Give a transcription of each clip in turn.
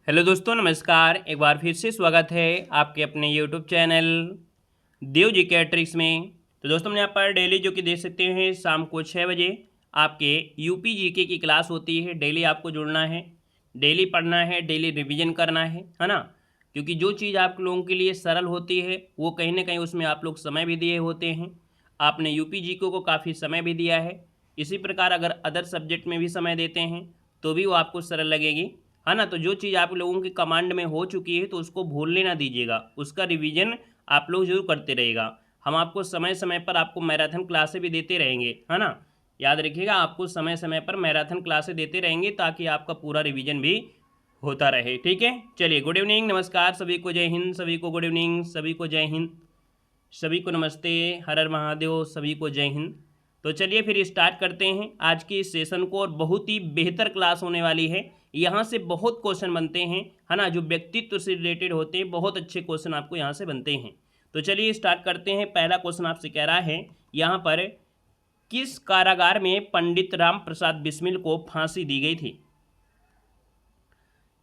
Hello दोस्तों, नमस्कार। एक बार फिर से स्वागत है आपके अपने यूट्यूब चैनल देव जी के ट्रिक्स में। तो दोस्तों, हम यहाँ पर डेली जो कि देख सकते हैं शाम को 6 बजे आपके यूपी जीके की क्लास होती है। डेली आपको जुड़ना है, डेली पढ़ना है, डेली रिवीजन करना है ना। क्योंकि जो चीज़ आप लोगों के लिए सरल होती है वो कहीं ना कहीं उसमें आप लोग समय भी दिए होते हैं। आपने यूपी जीके को काफ़ी समय भी दिया है। इसी प्रकार अगर अदर सब्जेक्ट में भी समय देते हैं तो भी वो आपको सरल लगेगी, है ना। तो जो चीज़ आप लोगों के कमांड में हो चुकी है तो उसको भूलने ना दीजिएगा, उसका रिवीजन आप लोग जरूर करते रहेगा। हम आपको समय समय पर आपको मैराथन क्लासें भी देते रहेंगे, है ना। याद रखिएगा, आपको समय समय पर मैराथन क्लासें देते रहेंगे ताकि आपका पूरा रिवीजन भी होता रहे। ठीक है, चलिए, गुड इवनिंग, नमस्कार, सभी को जय हिंद, सभी को गुड इवनिंग, सभी को जय हिंद, सभी को नमस्ते, हर हर महादेव, सभी को जय हिंद। तो चलिए फिर स्टार्ट करते हैं आज की इस सेशन को। और बहुत ही बेहतर क्लास होने वाली है। यहाँ से बहुत क्वेश्चन बनते हैं, है ना, जो व्यक्तित्व से रिलेटेड होते हैं। बहुत अच्छे क्वेश्चन आपको यहाँ से बनते हैं। तो चलिए स्टार्ट करते हैं। पहला क्वेश्चन आपसे कह रहा है यहाँ पर, किस कारागार में पंडित राम प्रसाद बिस्मिल को फांसी दी गई थी?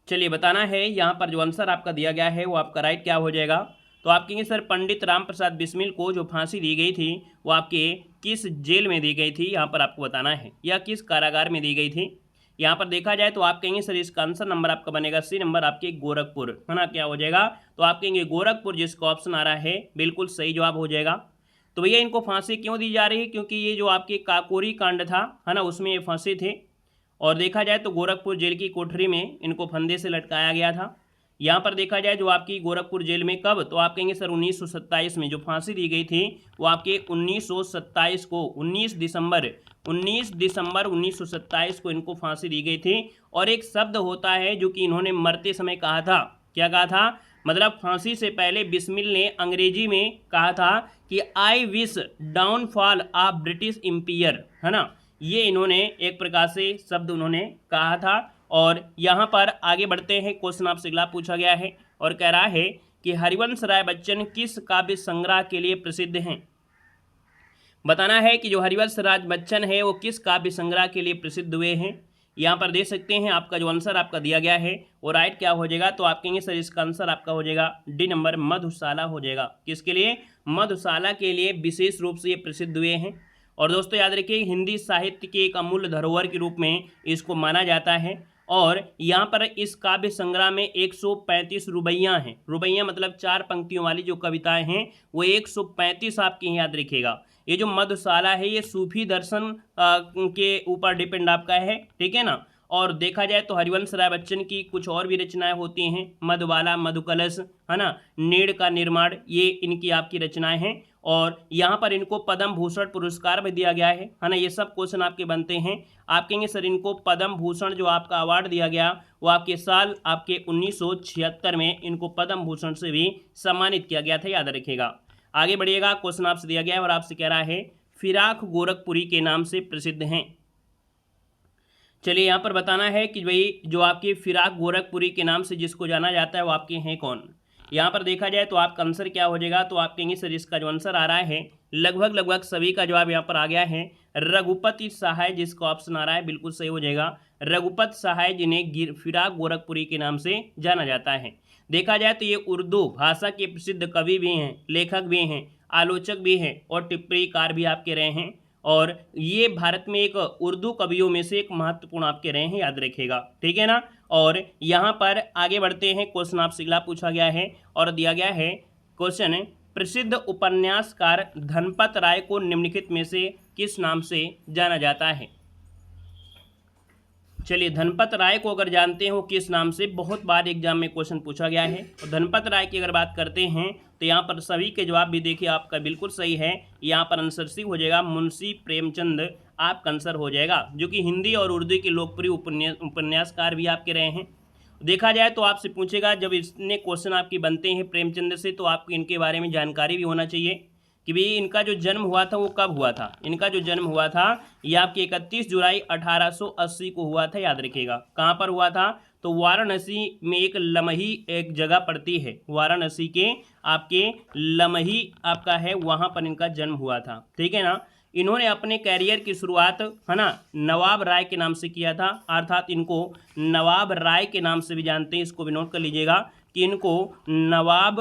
चलिए बताना है। यहाँ पर जो आंसर आपका दिया गया है वो आपका राइट क्या हो जाएगा? तो आप कहेंगे सर, पंडित राम प्रसाद बिस्मिल को जो फांसी दी गई थी वो आपके किस जेल में दी गई थी, यहाँ पर आपको बताना है, या किस कारागार में दी गई थी। यहाँ पर देखा जाए तो आप कहेंगे सर इसका आंसर नंबर आपका बनेगा सी नंबर, आपके गोरखपुर, है ना। क्या हो जाएगा? तो आप कहेंगे गोरखपुर, जिसका ऑप्शन आ रहा है बिल्कुल सही जवाब हो जाएगा। तो भैया इनको फांसी क्यों दी जा रही है? क्योंकि ये जो आपके काकोरी कांड था, है ना, उसमें ये फंसे थे। और देखा जाए तो गोरखपुर जेल की कोठरी में इनको फंदे से लटकाया गया था। यहाँ पर देखा जाए जो आपकी गोरखपुर जेल में कब, तो आप कहेंगे सर 1927 में जो फांसी दी गई थी वो आपके 1927 को 19 दिसंबर 1927 को इनको फांसी दी गई थी। और एक शब्द होता है जो कि इन्होंने मरते समय कहा था। क्या कहा था? मतलब फांसी से पहले बिस्मिल ने अंग्रेजी में कहा था कि I wish downfall of British empire, है ना। ये इन्होंने एक प्रकार से शब्द उन्होंने कहा था। और यहाँ पर आगे बढ़ते हैं। क्वेश्चन आपसे अगला पूछा गया है और कह रहा है कि हरिवंश राय बच्चन किस काव्य संग्रह के लिए प्रसिद्ध हैं? बताना है कि जो हरिवंश राय बच्चन है वो किस काव्य संग्रह के लिए प्रसिद्ध हुए हैं। यहाँ पर दे सकते हैं आपका जो आंसर आपका दिया गया है वो राइट क्या हो जाएगा? तो आप कहेंगे सर इसका आंसर आपका हो जाएगा डी नंबर, मधुशाला हो जाएगा। किसके लिए? मधुशाला के लिए विशेष रूप से ये प्रसिद्ध हुए हैं। और दोस्तों याद रखिए, हिंदी साहित्य के एक अमूल्य धरोहर के रूप में इसको माना जाता है। और यहाँ पर इस काव्य संग्रह में 135 रुबैया हैं। रुबैया मतलब 4 पंक्तियों वाली जो कविताएं हैं वो 135 आपकी याद रखिएगा। ये जो मधुशाला है ये सूफी दर्शन के ऊपर डिपेंड आपका है, ठीक है ना। और देखा जाए तो हरिवंश राय बच्चन की कुछ और भी रचनाएं होती हैं, मधुबाला, मधुकलश, है ना, नीड़ का निर्माण, ये इनकी आपकी रचनाएं हैं। और यहाँ पर इनको पद्म भूषण पुरस्कार भी दिया गया है ना। ये सब क्वेश्चन आपके बनते हैं। आप कहेंगे सर इनको पद्म भूषण जो आपका अवार्ड दिया गया वो आपके साल आपके 1976 में इनको पद्म भूषण से भी सम्मानित किया गया था, याद रखिएगा। आगे बढ़िएगा। क्वेश्चन आपसे दिया गया है और आपसे कह रहा है फिराक गोरखपुरी के नाम से प्रसिद्ध हैं। चलिए यहाँ पर बताना है कि भाई जो आपके फिराक गोरखपुरी के नाम से जिसको जाना जाता है वो आपके हैं कौन। यहाँ पर देखा जाए तो आपका आंसर क्या हो जाएगा? तो आप कहेंगे सर इसका जो आंसर आ रहा है लगभग सभी का जवाब यहाँ पर आ गया है रघुपति सहाय, जिसका ऑप्शन आ रहा है बिल्कुल सही हो जाएगा। रघुपत सहाय जिन्हें फिराक गोरखपुरी के नाम से जाना जाता है। देखा जाए तो ये उर्दू भाषा के प्रसिद्ध कवि भी हैं, लेखक भी हैं, आलोचक भी हैं और टिप्पणीकार भी आपके रहे हैं। और ये भारत में एक उर्दू कवियों में से एक महत्वपूर्ण आपके रहे हैं, याद रखिएगा, ठीक है ना। और यहाँ पर आगे बढ़ते हैं। क्वेश्चन आपसे अगला पूछा गया है और दिया गया है क्वेश्चन, प्रसिद्ध उपन्यासकार धनपत राय को निम्नलिखित में से किस नाम से जाना जाता है? चलिए, धनपत राय को अगर जानते हो किस नाम से, बहुत बार एग्जाम में क्वेश्चन पूछा गया है। और धनपत राय की अगर बात करते हैं तो यहाँ पर सभी के जवाब भी देखिए आपका बिल्कुल सही है। यहाँ पर आंसर सी हो जाएगा, मुंशी प्रेमचंद आपका आंसर हो जाएगा, जो कि हिंदी और उर्दू के लोकप्रिय उपन्यासकार भी आपके रहे हैं। देखा जाए तो आपसे पूछेगा, जब इतने क्वेश्चन आपकी बनते हैं प्रेमचंद से, तो आपको इनके बारे में जानकारी भी होना चाहिए कि भाई इनका जो जन्म हुआ था वो कब हुआ था। इनका जो जन्म हुआ था ये आपके 31 जुलाई 1880 को हुआ था, याद रखिएगा। कहाँ पर हुआ था? तो वाराणसी में एक लमही एक जगह पड़ती है, वाराणसी के आपके लमही आपका है, वहाँ पर इनका जन्म हुआ था, ठीक है ना। इन्होंने अपने कैरियर की शुरुआत है ना नवाब राय के नाम से किया था, अर्थात इनको नवाब राय के नाम से भी जानते हैं, इसको भी नोट कर लीजिएगा कि इनको नवाब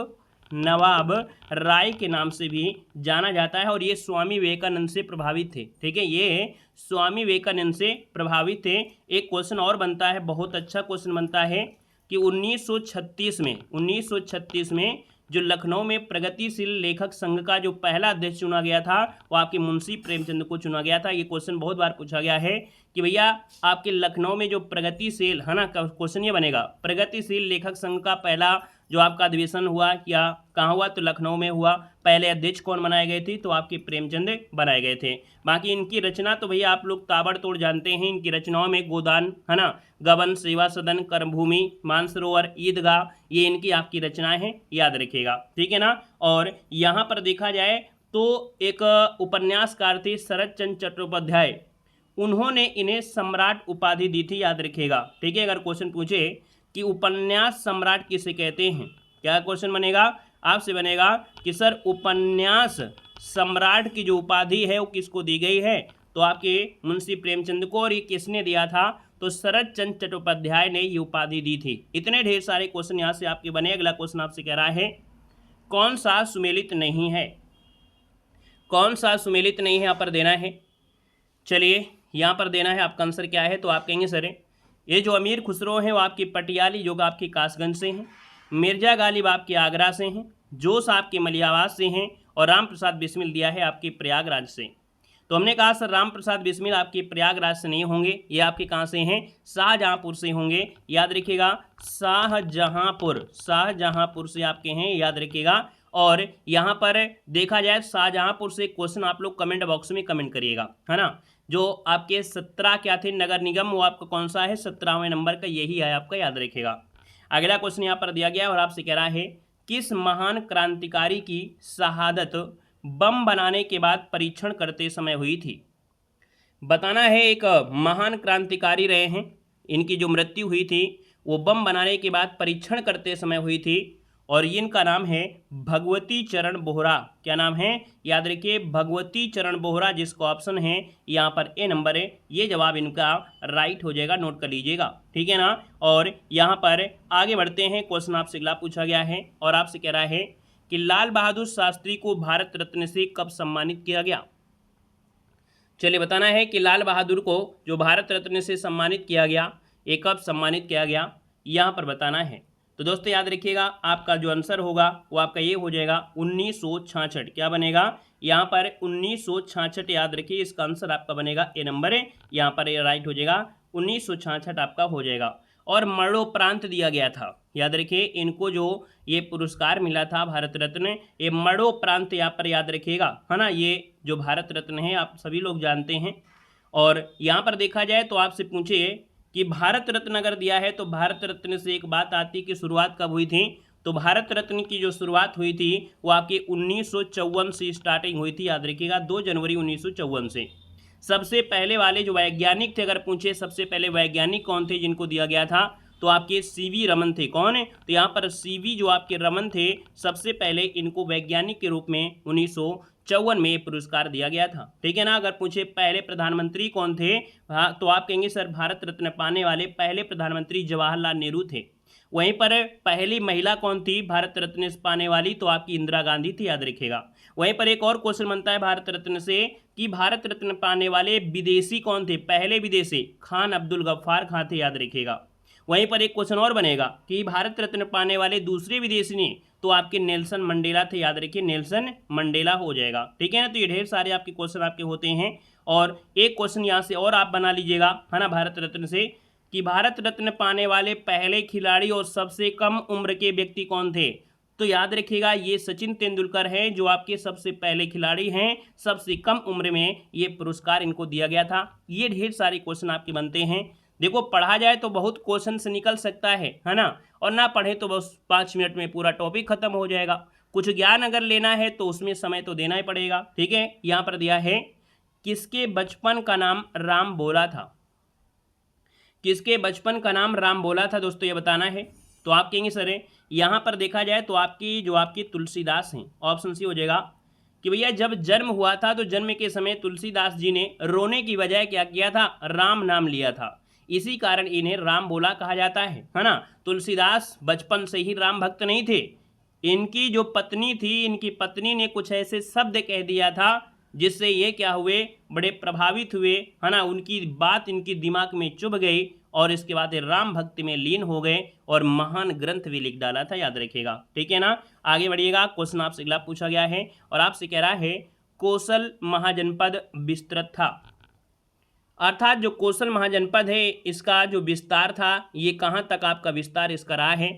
राय के नाम से भी जाना जाता है। और ये स्वामी विवेकानंद से प्रभावित थे, ठीक है, ये स्वामी विवेकानंद से प्रभावित थे। एक क्वेश्चन और बनता है, बहुत अच्छा क्वेश्चन बनता है कि 1936 में जो लखनऊ में प्रगतिशील लेखक संघ का जो पहला अध्यक्ष चुना गया था वो आपके मुंशी प्रेमचंद को चुना गया था। ये क्वेश्चन बहुत बार पूछा गया है कि भैया आपके लखनऊ में जो प्रगतिशील है ना, क्वेश्चन ये बनेगा प्रगतिशील लेखक संघ का पहला जो आपका अधिवेशन हुआ क्या कहाँ हुआ, तो लखनऊ में हुआ। पहले अध्यक्ष कौन बनाए गए थे, तो आपके प्रेमचंद बनाए गए थे। बाकी इनकी रचना तो भैया आप लोग ताबड़तोड़ जानते हैं। इनकी रचनाओं में गोदान है ना, गबन, सेवा सदन, कर्मभूमि, मानसरोवर, ईदगाह, ये इनकी आपकी रचनाएं हैं, याद रखिएगा, ठीक है ना। और यहाँ पर देखा जाए तो एक उपन्यासकार थे शरद चंद्र चट्टोपाध्याय, उन्होंने इन्हें सम्राट उपाधि दी थी, याद रखिएगा, ठीक है। अगर क्वेश्चन पूछे कि उपन्यास सम्राट किसे कहते हैं, क्या क्वेश्चन बनेगा आपसे, बनेगा कि सर उपन्यास सम्राट की जो उपाधि है वो किसको दी गई है, तो आपके मुंशी प्रेमचंद को। और ये किसने दिया था, तो शरद चंद्र चट्टोपाध्याय ने ये उपाधि दी थी। इतने ढेर सारे क्वेश्चन यहाँ से आपके बने। अगला क्वेश्चन आपसे कह रहा है कौन सा सुमेलित नहीं है, कौन सा सुमेलित नहीं है यहाँ पर देना है। चलिए यहाँ पर देना है, आपका आंसर क्या है, तो आप कहेंगे सर ये जो अमीर खुसरो हैं वो आपकी पटियाली जो आपकी कासगंज से हैं, मिर्जा गालिब आपके आगरा से हैं, जोश आपके मलियावाद से हैं, और राम प्रसाद बिस्मिल दिया है आपके प्रयागराज से। तो हमने कहा सर राम प्रसाद बिस्मिल आपके प्रयागराज से नहीं होंगे, ये आपके कहाँ से हैं, शाहजहाँपुर से होंगे, याद रखिएगा, शाहजहाँपुर से आपके हैं, याद रखिएगा। और यहाँ पर देखा जाए शाहजहाँपुर से क्वेश्चन आप लोग कमेंट बॉक्स में कमेंट करिएगा, है ना। जो आपके 17 क्या थे नगर निगम, वो आपका कौन सा है, 17वें नंबर का यही है आपका, याद रखिएगा। अगला क्वेश्चन यहाँ पर दिया गया और आपसे कह रहा है किस महान क्रांतिकारी की शहादत बम बनाने के बाद परीक्षण करते समय हुई थी। बताना है एक महान क्रांतिकारी रहे हैं, इनकी जो मृत्यु हुई थी वो बम बनाने के बाद परीक्षण करते समय हुई थी, और इनका नाम है भगवती चरण बोहरा। क्या नाम है, याद रखिए, भगवती चरण बोहरा, जिसका ऑप्शन है यहाँ पर ए नंबर है, ये जवाब इनका राइट हो जाएगा, नोट कर लीजिएगा, ठीक है ना। और यहाँ पर आगे बढ़ते हैं, क्वेश्चन आपसे अगला पूछा गया है और आपसे कह रहा है कि लाल बहादुर शास्त्री को भारत रत्न से कब सम्मानित किया गया। चलिए बताना है कि लाल बहादुर को जो भारत रत्न से सम्मानित किया गया, ये कब सम्मानित किया गया, यहाँ पर बताना है। तो दोस्तों याद रखिएगा, आपका जो आंसर होगा वो आपका ये हो जाएगा 1966। क्या बनेगा यहाँ पर 1966, याद रखिए, इसका आंसर आपका बनेगा ए नंबर है, यहाँ पर ये राइट हो जाएगा, 1966 आपका हो जाएगा। और मरणोपरांत दिया गया था, याद रखिए, इनको जो ये पुरस्कार मिला था भारत रत्न, ये मरणोपरांत यहाँ पर याद रखिएगा, है ना। ये जो भारत रत्न है आप सभी लोग जानते हैं। और यहाँ पर देखा जाए तो आपसे पूछे कि भारत रत्न अगर दिया है तो भारत रत्न से एक बात आती कि शुरुआत कब हुई थी, तो भारत रत्न की जो शुरुआत हुई थी वो आपके 1954 से स्टार्टिंग हुई थी, याद रखिएगा, 2 जनवरी 1954 से। सबसे पहले वाले जो वैज्ञानिक थे, अगर पूछे सबसे पहले वैज्ञानिक कौन थे जिनको दिया गया था, तो आपके सीवी रमन थे। कौन है, तो यहाँ पर सीवी जो आपके रमन थे, सबसे पहले इनको वैज्ञानिक के रूप में 1954 में पुरस्कार दिया गया था, ठीक है ना। अगर पूछे पहले प्रधानमंत्री कौन थे, तो आप कहेंगे सर भारत रत्न पाने वाले पहले प्रधानमंत्री जवाहरलाल नेहरू थे। वहीं पर पहली महिला कौन थी भारत रत्न पाने वाली, तो आपकी इंदिरा गांधी थी, याद रखिएगा। वहीं पर एक और क्वेश्चन बनता है भारत रत्न से कि भारत रत्न पाने वाले विदेशी कौन थे, पहले विदेशी खान अब्दुल गफ्फार खान थे, याद रखिएगा। वहीं पर एक क्वेश्चन और बनेगा कि भारत रत्न पाने वाले दूसरे विदेशी ने, तो आपके नेल्सन मंडेला थे, याद रखिए, नेल्सन मंडेला हो जाएगा, ठीक है ना। तो ये ढेर सारे आपके क्वेश्चन आपके होते हैं। और एक क्वेश्चन यहाँ से और आप बना लीजिएगा, है ना, भारत रत्न से कि भारत रत्न पाने वाले पहले खिलाड़ी और सबसे कम उम्र के व्यक्ति कौन थे, तो याद रखिएगा ये सचिन तेंदुलकर हैं, जो आपके सबसे पहले खिलाड़ी हैं, सबसे कम उम्र में ये पुरस्कार इनको दिया गया था। ये ढेर सारे क्वेश्चन आपके बनते हैं। देखो पढ़ा जाए तो बहुत क्वेश्चन से निकल सकता है ना, और ना पढ़े तो बस 5 मिनट में पूरा टॉपिक खत्म हो जाएगा। कुछ ज्ञान अगर लेना है तो उसमें समय तो देना ही पड़ेगा, ठीक है। यहाँ पर दिया है किसके बचपन का नाम राम बोला था, किसके बचपन का नाम राम बोला था, दोस्तों ये बताना है। तो आप कहेंगे सर यहाँ पर देखा जाए तो आपकी जो आपकी तुलसीदास हैं, ऑप्शन सी हो जाएगा, कि भैया जब जन्म हुआ था तो जन्म के समय तुलसीदास जी ने रोने की बजाय क्या किया था, राम नाम लिया था। इसी कारण इन्हें राम बोला कहा जाता है ना। तुलसीदास बचपन से ही राम भक्त नहीं थे। इनकी जो पत्नी थी, इनकी पत्नी ने कुछ ऐसे शब्द कह दिया था जिससे ये क्या हुए, बड़े प्रभावित हुए, है ना। उनकी बात इनकी दिमाग में चुभ गई और इसके बाद राम भक्ति में लीन हो गए और महान ग्रंथ भी लिख डाला था, याद रखिएगा, ठीक है ना। आगे बढ़िएगा, क्वेश्चन आपसे अगला पूछा गया है और आपसे कह रहा है कौशल महाजनपद विस्तृत था। अर्थात जो कौशल महाजनपद है इसका जो विस्तार था ये कहाँ तक आपका विस्तार इसका रहा है।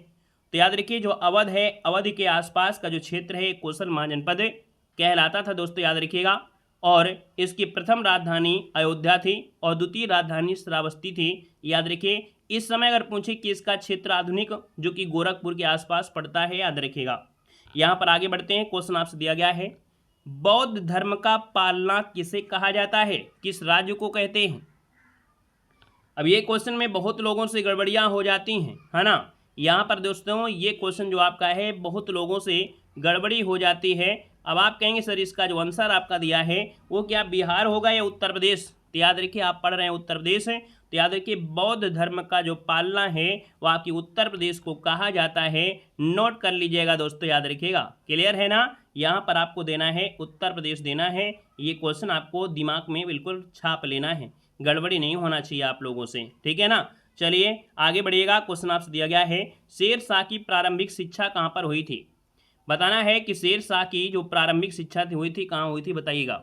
तो याद रखिए जो अवध है, अवध के आसपास का जो क्षेत्र है कौशल महाजनपद कहलाता था दोस्तों, याद रखिएगा। और इसकी प्रथम राजधानी अयोध्या थी और द्वितीय राजधानी श्रावस्ती थी, याद रखिए। इस समय अगर पूछे कि इसका क्षेत्र आधुनिक जो कि गोरखपुर के आसपास पड़ता है, याद रखिएगा। यहाँ पर आगे बढ़ते हैं, क्वेश्चन आपसे दिया गया है बौद्ध धर्म का पालना किसे कहा जाता है, किस राज्य को कहते हैं। अब ये क्वेश्चन में बहुत लोगों से गड़बड़ियां हो जाती हैं, है ना। यहाँ पर दोस्तों ये क्वेश्चन जो आपका है बहुत लोगों से गड़बड़ी हो जाती है। अब आप कहेंगे सर इसका जो आंसर आपका दिया है वो क्या बिहार होगा या उत्तर प्रदेश। तो याद रखिए आप पढ़ रहे हैं उत्तर प्रदेश है, तो याद रखिए बौद्ध धर्म का जो पालना है वो आपकी उत्तर प्रदेश को कहा जाता है। नोट कर लीजिएगा दोस्तों, याद रखिएगा, क्लियर है ना। यहाँ पर आपको देना है उत्तर प्रदेश देना है। ये क्वेश्चन आपको दिमाग में बिल्कुल छाप लेना है, गड़बड़ी नहीं होना चाहिए आप लोगों से, ठीक है ना। चलिए आगे बढ़िएगा, क्वेश्चन आपसे दिया गया है शेर शाह की प्रारंभिक शिक्षा कहाँ पर हुई थी। बताना है कि शेर शाह की जो प्रारंभिक शिक्षा हुई थी कहाँ हुई थी, बताइएगा।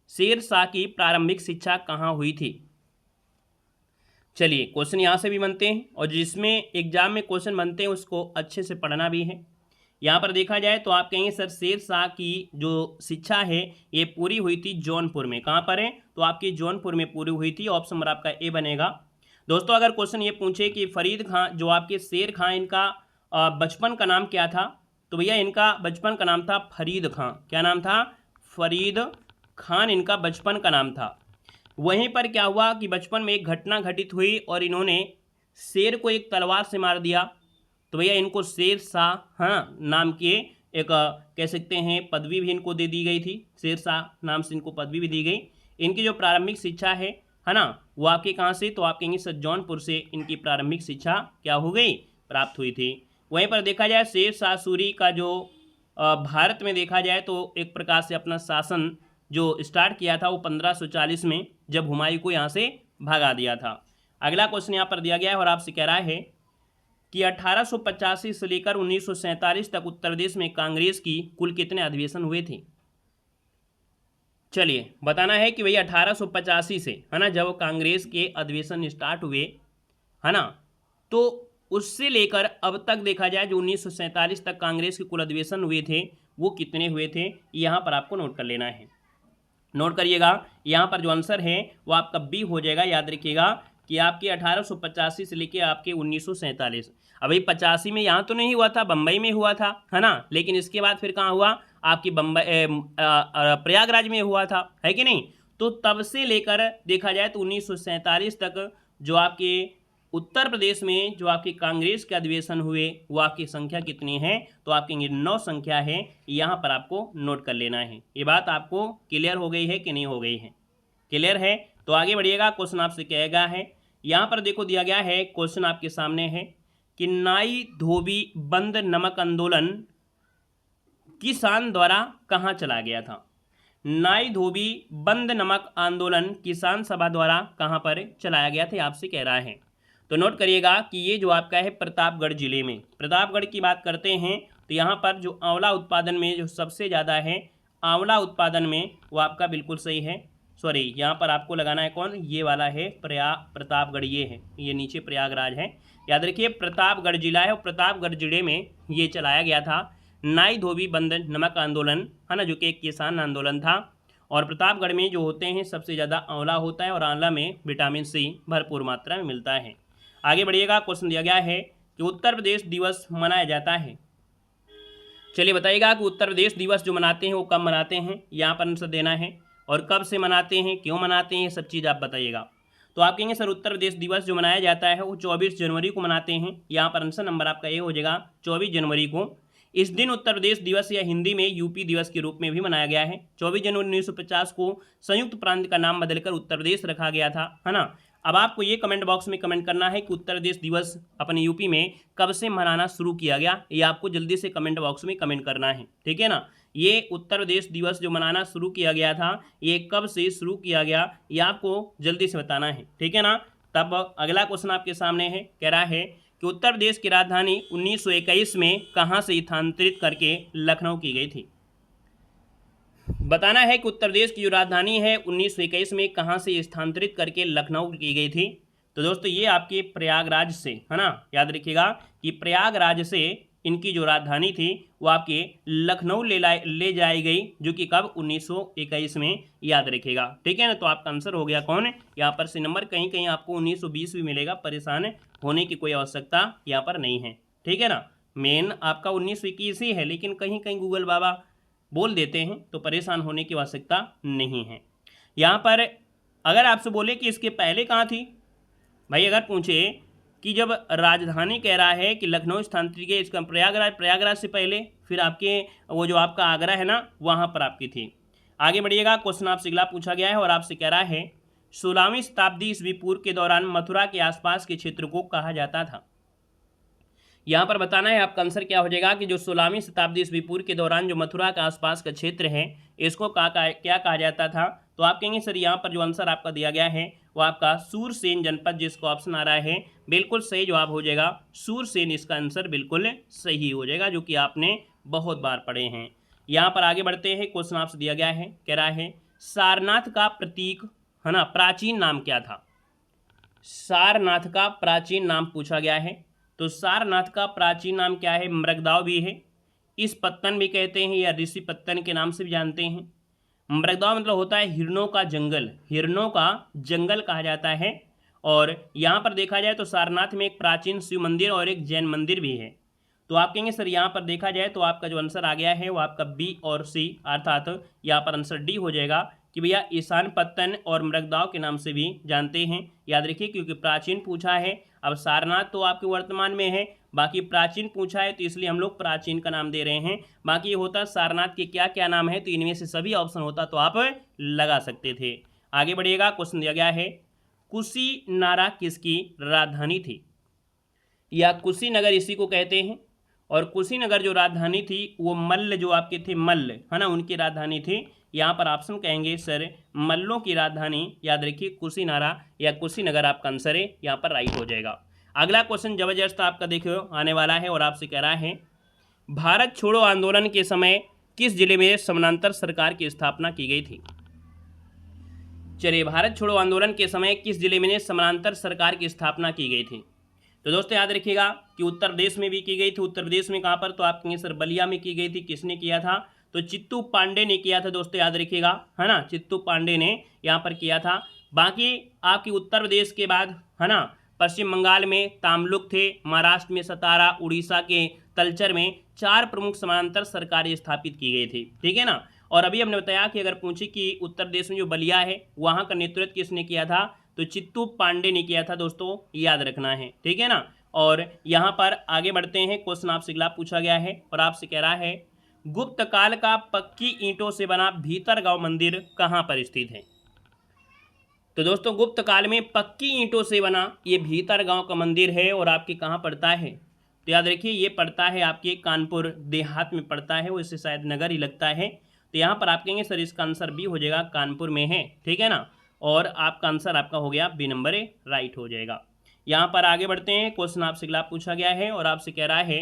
शेर शाह की प्रारंभिक शिक्षा कहाँ हुई थी। चलिए क्वेश्चन यहाँ से भी बनते हैं और जिसमें एग्जाम में क्वेश्चन बनते हैं उसको अच्छे से पढ़ना भी है। यहाँ पर देखा जाए तो आप कहेंगे सर शेर शाह की जो शिक्षा है ये पूरी हुई थी जौनपुर में। कहाँ पर है, तो आपकी जौनपुर में पूरी हुई थी। ऑप्शन नंबर आपका ए बनेगा। दोस्तों अगर क्वेश्चन ये पूछे कि फरीद खां जो आपके शेर खां इनका बचपन का नाम क्या था, तो भैया इनका बचपन का नाम था फरीद खां। क्या नाम था, फरीद खान इनका बचपन का नाम था। वहीं पर क्या हुआ कि बचपन में एक घटना घटित हुई और इन्होंने शेर को एक तलवार से मार दिया। तो भैया इनको शेर शाह नाम के एक कह सकते हैं पदवी भी इनको दे दी गई थी। शेर शाह नाम से इनको पदवी भी दी गई। इनकी जो प्रारंभिक शिक्षा है ना, वो आपके कहाँ से, तो आप कहेंगे सर जौनपुर से इनकी प्रारंभिक शिक्षा क्या हो गई, प्राप्त हुई थी। वहीं पर देखा जाए शेर शाह सूरी का जो भारत में देखा जाए तो एक प्रकार से अपना शासन जो स्टार्ट किया था वो 1540 में, जब हुमायूं को यहाँ से भगा दिया था। अगला क्वेश्चन यहाँ पर दिया गया है और आपसे कह रहा है कि 1885 से लेकर 1947 तक उत्तर प्रदेश में कांग्रेस की कुल कितने अधिवेशन हुए थे। चलिए बताना है कि भैया 1885 से, है ना, जब कांग्रेस के अधिवेशन स्टार्ट हुए, है ना, तो उससे लेकर अब तक देखा जाए जो 1947 तक कांग्रेस के कुल अधिवेशन हुए थे वो कितने हुए थे, यहाँ पर आपको नोट कर लेना है। नोट करिएगा, यहाँ पर जो आंसर है वो आपका बी हो जाएगा। याद रखिएगा कि आपके 1885 से लेके आपके 1947। अभी 85 में यहाँ तो नहीं हुआ था, बम्बई में हुआ था, है ना, लेकिन इसके बाद फिर कहाँ हुआ, आपकी बम्बई प्रयागराज में हुआ था, है कि नहीं। तो तब से लेकर देखा जाए तो 1947 तक जो आपके उत्तर प्रदेश में जो आपके कांग्रेस के अधिवेशन हुए वो आपकी संख्या कितनी है, तो आपकी 9 संख्या है। यहाँ पर आपको नोट कर लेना है। ये बात आपको क्लियर हो गई है कि नहीं हो गई है, क्लियर है। तो आगे बढ़िएगा, क्वेश्चन आपसे कहेगा है, यहाँ पर देखो दिया गया है क्वेश्चन आपके सामने है कि नाई धोबी बंद नमक आंदोलन किसान द्वारा कहाँ चला गया था। नाई धोबी बंद नमक आंदोलन किसान सभा द्वारा कहाँ पर चलाया गया था, आपसे कह रहा है। तो नोट करिएगा कि ये जो आपका है प्रतापगढ़ जिले में, प्रतापगढ़ की बात करते हैं तो यहाँ पर जो आंवला उत्पादन में जो सबसे ज़्यादा है, आंवला उत्पादन में वो आपका बिल्कुल सही है। सॉरी, यहाँ पर आपको लगाना है कौन, ये वाला है प्रतापगढ़, ये है, ये नीचे प्रयागराज है। याद रखिए प्रतापगढ़ जिला है और प्रतापगढ़ जिले में ये चलाया गया था नाई धोबी बंद नमक आंदोलन, है ना, जो कि एक किसान आंदोलन था। और प्रतापगढ़ में जो होते हैं सबसे ज़्यादा आंवला होता है और आंवला में विटामिन सी भरपूर मात्रा में मिलता है। आगे बढ़िएगा, क्वेश्चन दिया गया है कि उत्तर प्रदेश दिवस मनाया जाता है। चलिए बताइएगा कि उत्तर प्रदेश दिवस जो मनाते हैं वो कब मनाते हैं, यहाँ पर आंसर देना है और कब से मनाते हैं, क्यों मनाते हैं, ये सब चीज़ आप बताइएगा। तो आप कहेंगे सर उत्तर प्रदेश दिवस जो मनाया जाता है वो 24 जनवरी को मनाते हैं। यहाँ पर आंसर नंबर आपका ये हो जाएगा 24 जनवरी को। इस दिन उत्तर प्रदेश दिवस या हिंदी में यूपी दिवस के रूप में भी मनाया गया है। 24 जनवरी 1950 को संयुक्त प्रांत का नाम बदलकर उत्तर प्रदेश रखा गया था, है ना। अब आपको ये कमेंट बॉक्स में कमेंट करना है कि उत्तर प्रदेश दिवस अपने यूपी में कब से मनाना शुरू किया गया, ये आपको जल्दी से कमेंट बॉक्स में कमेंट करना है, ठीक है ना। ये उत्तर प्रदेश दिवस जो मनाना शुरू किया गया था, ये कब से शुरू किया गया, ये आपको जल्दी से बताना है, ठीक है ना। तब अगला क्वेश्चन आपके सामने है, कह रहा है कि उत्तर प्रदेश की राजधानी 1921 में कहाँ से स्थानांतरित करके लखनऊ की गई थी। बताना है कि उत्तर प्रदेश की जो राजधानी है 1921 में कहाँ से स्थानांतरित करके लखनऊ की गई थी। तो दोस्तों ये आपके प्रयागराज से, है ना, याद रखिएगा कि प्रयागराज से इनकी जो राजधानी थी वो आपके लखनऊ ले जाई गई, जो कि कब 1921 में, याद रखिएगा, ठीक है ना। तो आपका आंसर हो गया कौन, यहाँ पर सी नंबर। कहीं कहीं आपको 1920 भी मिलेगा, परेशान होने की कोई आवश्यकता यहाँ पर नहीं है, ठीक है ना। मेन आपका 1921 ही है, लेकिन कहीं कहीं गूगल बाबा बोल देते हैं, तो परेशान होने की आवश्यकता नहीं है। यहाँ पर अगर आपसे बोले कि इसके पहले कहाँ थी, भाई अगर पूछे कि जब राजधानी कह रहा है कि लखनऊ स्थानांतरित की, इसका प्रयागराज से पहले फिर आपके वो जो आपका आगरा है ना, वहाँ पर आपकी थी। आगे बढ़िएगा, क्वेश्चन आपसे अगला पूछा गया है और आपसे कह रहा है 16वीं शताब्दी ईस्वी पूर्व के दौरान मथुरा के आसपास के क्षेत्र को कहा जाता था। यहाँ पर बताना है आपका आंसर क्या हो जाएगा कि जो 16वीं शताब्दी ईस्वी पूर्व के दौरान जो मथुरा के आसपास का क्षेत्र है, इसको क्या कहा जाता था। तो आप कहेंगे सर यहाँ पर जो आंसर आपका दिया गया है वो आपका सूरसेन जनपद, जिसको ऑप्शन आ रहा है, बिल्कुल सही जवाब हो जाएगा सूरसेन। इसका आंसर बिल्कुल सही हो जाएगा, जो कि आपने बहुत बार पढ़े हैं। यहाँ पर आगे बढ़ते हैं, क्वेश्चन आपसे दिया गया है, कह रहा है सारनाथ का प्रतीक, है ना, प्राचीन नाम क्या था। सारनाथ का प्राचीन नाम पूछा गया है। तो सारनाथ का प्राचीन नाम क्या है, मृगदाव भी है, इस पत्तन भी कहते हैं, या ऋषि पत्तन के नाम से भी जानते हैं। मृगदाव मतलब होता है हिरणों का जंगल, हिरणों का जंगल कहा जाता है। और यहाँ पर देखा जाए तो सारनाथ में एक प्राचीन शिव मंदिर और एक जैन मंदिर भी है। तो आप कहेंगे सर यहाँ पर देखा जाए तो आपका जो आंसर आ गया है वो आपका बी और सी, अर्थात यहाँ पर आंसर डी हो जाएगा कि भैया ईशान पत्तन और मृगदाव के नाम से भी जानते हैं। याद रखिए, क्योंकि प्राचीन पूछा है। अब सारनाथ तो आपके वर्तमान में है, बाकी प्राचीन पूछा है तो इसलिए हम लोग प्राचीन का नाम दे रहे हैं। बाकी ये होता सारनाथ के क्या क्या नाम है, तो इनमें से सभी ऑप्शन होता तो आप लगा सकते थे। आगे बढ़िएगा, क्वेश्चन दिया गया है कुशीनारा किसकी राजधानी थी, या कुशीनगर इसी को कहते हैं। और कुशीनगर जो राजधानी थी वो मल्ल जो आपके थे, मल्ल, है ना, उनकी राजधानी थी। यहाँ पर ऑप्शन कहेंगे सर मल्लों की राजधानी, याद रखिए कुशीनारा या कुशीनगर आपका आंसर है, यहाँ पर राइट हो जाएगा। अगला क्वेश्चन जबरदस्त आपका देखो आने वाला है और आपसे कह रहा है भारत छोड़ो आंदोलन के समय किस जिले में समानांतर सरकार की स्थापना की गई थी। चलिए, भारत छोड़ो आंदोलन के समय किस जिले में समानांतर सरकार की स्थापना की गई थी। तो दोस्तों याद रखिएगा कि उत्तर प्रदेश में भी की गई थी। उत्तर प्रदेश में कहाँ पर, तो आप कहेंगे सर बलिया में की गई थी। किसने किया था, तो चित्तू पांडे ने किया था। दोस्तों याद रखिएगा, है ना, चित्तू पांडे ने यहाँ पर किया था। बाकी आपकी उत्तर प्रदेश के बाद, है ना, पश्चिम बंगाल में तामलुक थे, महाराष्ट्र में सतारा, उड़ीसा के तलचर में 4 प्रमुख समानांतर सरकारें स्थापित की गई थी, ठीक है ना। और अभी हमने बताया कि अगर पूछे कि उत्तर प्रदेश में जो बलिया है वहाँ का नेतृत्व किसने किया था, तो चित्तू पांडे ने किया था। दोस्तों याद रखना है, ठीक है ना। और यहाँ पर आगे बढ़ते हैं, क्वेश्चन आपसे अगला पूछा गया है और आपसे कह रहा है गुप्त काल का पक्की ईंटों से बना भीतरगांव मंदिर कहाँ पर स्थित है। तो दोस्तों गुप्त काल में पक्की ईंटों से बना ये भीतरगांव का मंदिर है और आपके कहाँ पड़ता है, तो याद रखिए ये पड़ता है आपके कानपुर देहात में पड़ता है, वो इससे शायद नगर ही लगता है। तो यहाँ पर आप कहेंगे सर इसका आंसर बी हो जाएगा, कानपुर में है, ठीक है ना। और आपका आंसर आपका हो गया बी नंबर, राइट हो जाएगा। यहाँ पर आगे बढ़ते हैं, क्वेश्चन आपसे अगला पूछा गया है और आपसे कह रहा है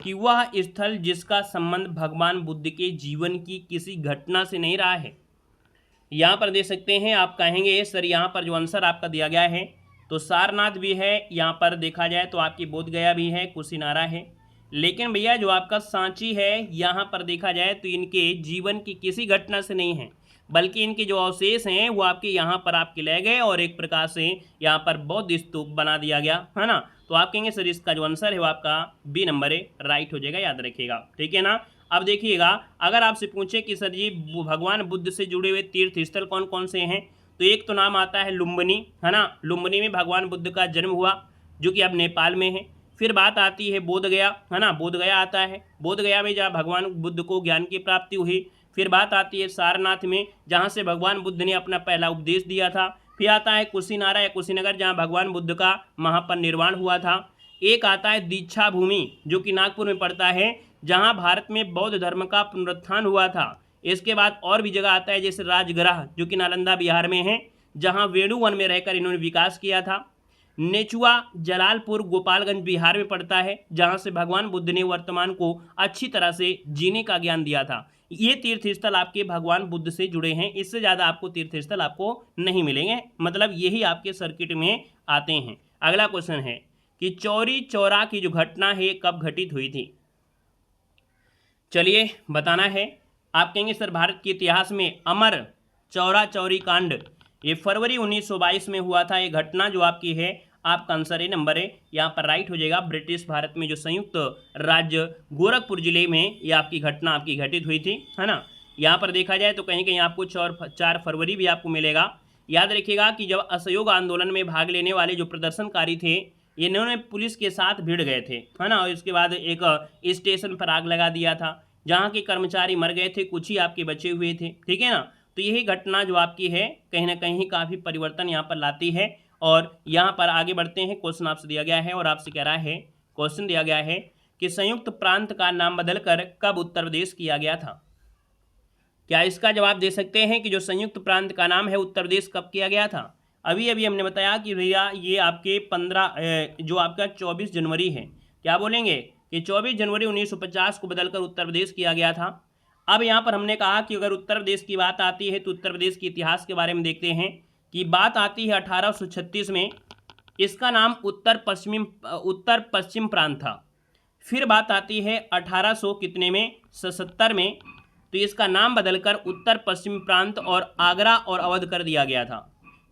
कि वह स्थल जिसका संबंध भगवान बुद्ध के जीवन की किसी घटना से नहीं रहा है। यहाँ पर दे सकते हैं, आप कहेंगे सर यहाँ पर जो आंसर आपका दिया गया है तो सारनाथ भी है, यहाँ पर देखा जाए तो आपकी बोधगया भी है, कुशीनारा है। लेकिन भैया जो आपका सांची है यहाँ पर देखा जाए तो इनके जीवन की किसी घटना से नहीं है, बल्कि इनके जो अवशेष हैं वो आपके यहाँ पर आपके ले गए और एक प्रकार से यहाँ पर बौद्ध स्तूप बना दिया गया, है ना। तो आप कहेंगे सर इसका जो आंसर है वो आपका बी नंबर राइट हो जाएगा, याद रखिएगा, ठीक है ना। अब देखिएगा, अगर आपसे पूछे कि सर जी भगवान बुद्ध से जुड़े हुए तीर्थ स्थल कौन कौन से हैं, तो एक तो नाम आता है लुम्बिनी, है ना। लुम्बिनी में भगवान बुद्ध का जन्म हुआ, जो कि अब नेपाल में है। फिर बात आती है बोध गया, है ना, बोध गया आता है, बोध गया में जहाँ भगवान बुद्ध को ज्ञान की प्राप्ति हुई। फिर बात आती है सारनाथ में, जहाँ से भगवान बुद्ध ने अपना पहला उपदेश दिया था। फिर आता है कुशीनारा या कुशीनगर, जहाँ भगवान बुद्ध का महापरिनिर्वाण हुआ था। एक आता है दीक्षा भूमि, जो कि नागपुर में पड़ता है, जहाँ भारत में बौद्ध धर्म का पुनरुत्थान हुआ था। इसके बाद और भी जगह आता है, जैसे राजगृह, जो कि नालंदा बिहार में है, जहाँ वेणुवन में रहकर इन्होंने विकास किया था। नेचुआ जलालपुर गोपालगंज बिहार में पड़ता है, जहाँ से भगवान बुद्ध ने वर्तमान को अच्छी तरह से जीने का ज्ञान दिया था। ये तीर्थ स्थल आपके भगवान बुद्ध से जुड़े हैं, इससे ज़्यादा आपको तीर्थ स्थल आपको नहीं मिलेंगे, मतलब यही आपके सर्किट में आते हैं। अगला क्वेश्चन है कि चौरी चौरा की जो घटना है कब घटित हुई थी। चलिए बताना है। आप कहेंगे सर भारत के इतिहास में अमर चौरा चौरी कांड ये फरवरी 1922 में हुआ था। ये घटना जो आपकी है, आपका आंसर ए नंबर है, यहाँ पर राइट हो जाएगा। ब्रिटिश भारत में जो संयुक्त राज्य गोरखपुर जिले में ये आपकी घटना आपकी घटित हुई थी, है ना। यहाँ पर देखा जाए तो कहीं कहीं आपको 4 फरवरी भी आपको मिलेगा। याद रखिएगा कि जब असहयोग आंदोलन में भाग लेने वाले जो प्रदर्शनकारी थे, इन्होंने पुलिस के साथ भिड़ गए थे, है ना, और इसके बाद एक स्टेशन पर आग लगा दिया था, जहाँ के कर्मचारी मर गए थे, कुछ ही आपके बचे हुए थे, ठीक है ना। तो यही घटना जो आपकी है कहीं ना कहीं काफ़ी परिवर्तन यहाँ पर लाती है। और यहाँ पर आगे बढ़ते हैं। क्वेश्चन आपसे दिया गया है और आपसे कह रहा है, क्वेश्चन दिया गया है कि संयुक्त प्रांत का नाम बदलकर कब उत्तर प्रदेश किया गया था। क्या इसका जवाब दे सकते हैं कि जो संयुक्त प्रांत का नाम है उत्तर प्रदेश कब किया गया था। अभी अभी हमने बताया कि भैया ये आपके 15 जो आपका 24 जनवरी है, क्या बोलेंगे कि 24 जनवरी 1950 को बदलकर उत्तर प्रदेश किया गया था। अब यहाँ पर हमने कहा कि अगर उत्तर प्रदेश की बात आती है तो उत्तर प्रदेश के इतिहास के बारे में देखते हैं कि बात आती है 1836 में, इसका नाम उत्तर पश्चिम प्रांत था। फिर बात आती है 1800 कितने में 77 में, तो इसका नाम बदलकर उत्तर पश्चिम प्रांत और आगरा और अवध कर दिया गया था।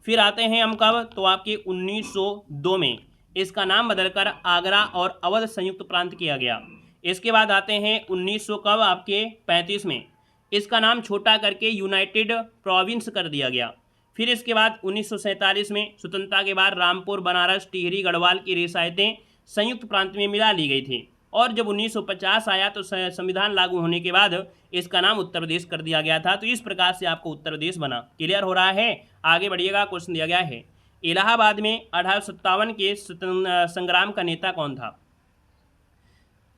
फिर आते हैं हम कब, तो आपके 1902 में इसका नाम बदलकर आगरा और अवध संयुक्त प्रांत किया गया। इसके बाद आते हैं 1900 कब आपके 35 में इसका नाम छोटा करके यूनाइटेड प्रोविंस कर दिया गया। फिर इसके बाद 1947 में स्वतंत्रता के बाद रामपुर, बनारस, टिहरी, गढ़वाल की रियासतें संयुक्त प्रांत में मिला ली गई थी। और जब 1950 आया तो संविधान लागू होने के बाद इसका नाम उत्तर प्रदेश कर दिया गया था। तो इस प्रकार से आपको उत्तर प्रदेश बना। क्लियर हो रहा है, आगे बढ़िएगा। क्वेश्चन दिया गया है इलाहाबाद में 1857 के संग्राम का नेता कौन था।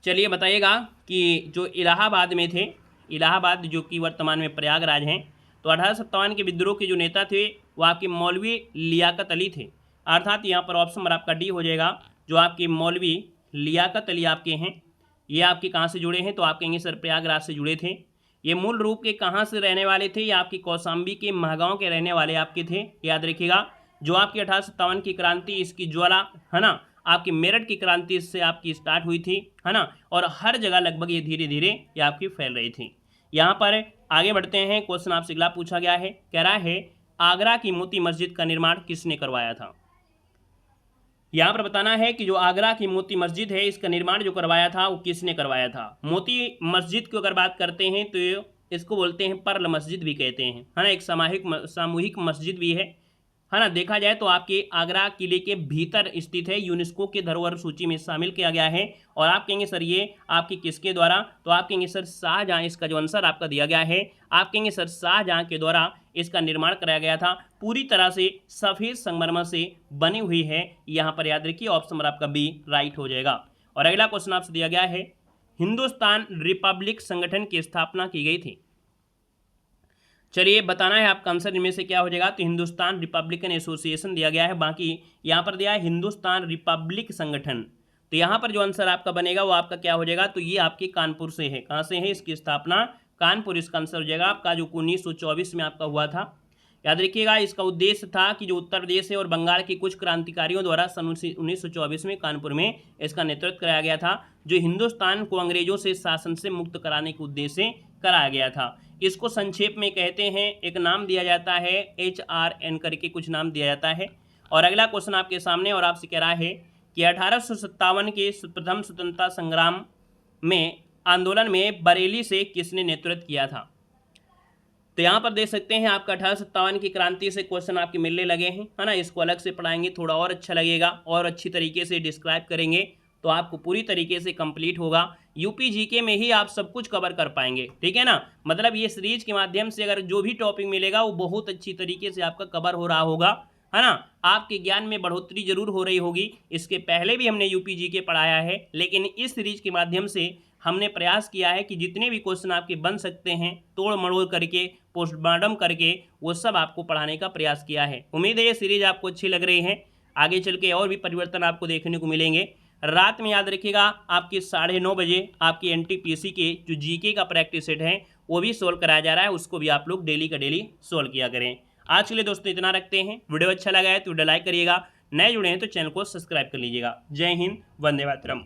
चलिए बताइएगा कि जो इलाहाबाद में थे, इलाहाबाद जो कि वर्तमान में प्रयागराज हैं, तो 1857 के विद्रोह के जो नेता थे वो आपके मौलवी लियाकत अली थे। अर्थात यहाँ पर ऑप्शन नंबर आपका डी हो जाएगा। जो आपके मौलवी लियाकत अली आपके हैं, ये आपके कहाँ से जुड़े हैं, तो आप कहेंगे सर प्रयागराज से जुड़े थे। ये मूल रूप के कहाँ से रहने वाले थे, ये आपकी कौशाम्बी के महगांव के रहने वाले आपके थे। याद रखिएगा, जो आपकी 1857 की क्रांति, इसकी ज्वाला, है ना, आपकी मेरठ की क्रांति से आपकी स्टार्ट हुई थी, है ना, और हर जगह लगभग ये धीरे धीरे ये आपकी फैल रही थी। यहाँ पर आगे बढ़ते हैं। क्वेश्चन आपसे अगला पूछा गया है, कह रहा है आगरा की मोती मस्जिद का निर्माण किसने करवाया था। यहाँ पर बताना है कि जो आगरा की मोती मस्जिद है, इसका निर्माण जो करवाया था वो किसने करवाया था। मोती मस्जिद की अगर बात करते हैं तो इसको बोलते हैं पर्ल मस्जिद भी कहते हैं, है ना, एक सामूहिक मस्जिद भी है ना। देखा जाए तो आपके आगरा किले के भीतर स्थित है, यूनेस्को के धरोहर सूची में शामिल किया गया है। और आप कहेंगे सर ये आपके किसके द्वारा, तो आप कहेंगे सर शाहजहाँ, इसका जो आंसर आपका दिया गया है, आप कहेंगे सर शाहजहाँ के द्वारा इसका निर्माण कराया गया था। पूरी तरह से सफ़ेद संगमरमर से बनी हुई है। यहाँ पर याद रखिए ऑप्शन नंबर आपका बी राइट हो जाएगा। और अगला क्वेश्चन आपसे दिया गया है हिंदुस्तान रिपब्लिक संगठन की स्थापना की गई थी। चलिए बताना है आपका आंसर इनमें से क्या हो जाएगा। तो हिंदुस्तान रिपब्लिकन एसोसिएशन दिया गया है, बाकी यहाँ पर दिया है हिंदुस्तान रिपब्लिक संगठन। तो यहाँ पर जो आंसर आपका बनेगा वो आपका क्या हो जाएगा, तो ये आपके कानपुर से है। कहाँ से है इसकी स्थापना, कानपुर इसका आंसर हो जाएगा आपका, जो 1924 में आपका हुआ था। याद रखिएगा इसका उद्देश्य था कि जो उत्तर प्रदेश है और बंगाल के कुछ क्रांतिकारियों द्वारा सन 1924 में कानपुर में इसका नेतृत्व कराया गया था, जो हिंदुस्तान को अंग्रेजों से शासन से मुक्त कराने के उद्देश्य से कराया गया था। इसको संक्षेप में कहते हैं, एक नाम दिया जाता है HRN करके कुछ नाम दिया जाता है। और अगला क्वेश्चन आपके सामने और आपसे कह रहा है कि 1857 के प्रथम स्वतंत्रता संग्राम में आंदोलन में बरेली से किसने नेतृत्व किया था। तो यहाँ पर देख सकते हैं आपका 1857 की क्रांति से क्वेश्चन आपके मिलने लगे हैं, है ना। इसको अलग से पढ़ाएंगे, थोड़ा और अच्छा लगेगा और अच्छी तरीके से डिस्क्राइब करेंगे तो आपको पूरी तरीके से कंप्लीट होगा। यूपी जीके में ही आप सब कुछ कवर कर पाएंगे, ठीक है ना। मतलब ये सीरीज के माध्यम से अगर जो भी टॉपिक मिलेगा वो बहुत अच्छी तरीके से आपका कवर हो रहा होगा, है ना। आपके ज्ञान में बढ़ोतरी जरूर हो रही होगी। इसके पहले भी हमने यूपी जीके पढ़ाया है, लेकिन इस सीरीज के माध्यम से हमने प्रयास किया है कि जितने भी क्वेश्चन आपके बन सकते हैं तोड़ मड़ोड़ करके, पोस्टमार्टम करके, वो सब आपको पढ़ाने का प्रयास किया है। उम्मीद है ये सीरीज आपको अच्छी लग रही है। आगे चल के और भी परिवर्तन आपको देखने को मिलेंगे। रात में याद रखिएगा आपके 9:30 बजे आपकी एनटीपीसी के जो जीके का प्रैक्टिस सेट है वो भी सोल्व कराया जा रहा है, उसको भी आप लोग डेली का डेली सोल्व किया करें। आज के लिए दोस्तों इतना रखते हैं। वीडियो अच्छा लगा है तो वीडियो लाइक करिएगा, नए जुड़े हैं तो चैनल को सब्सक्राइब कर लीजिएगा। जय हिंद, वंदे मातरम।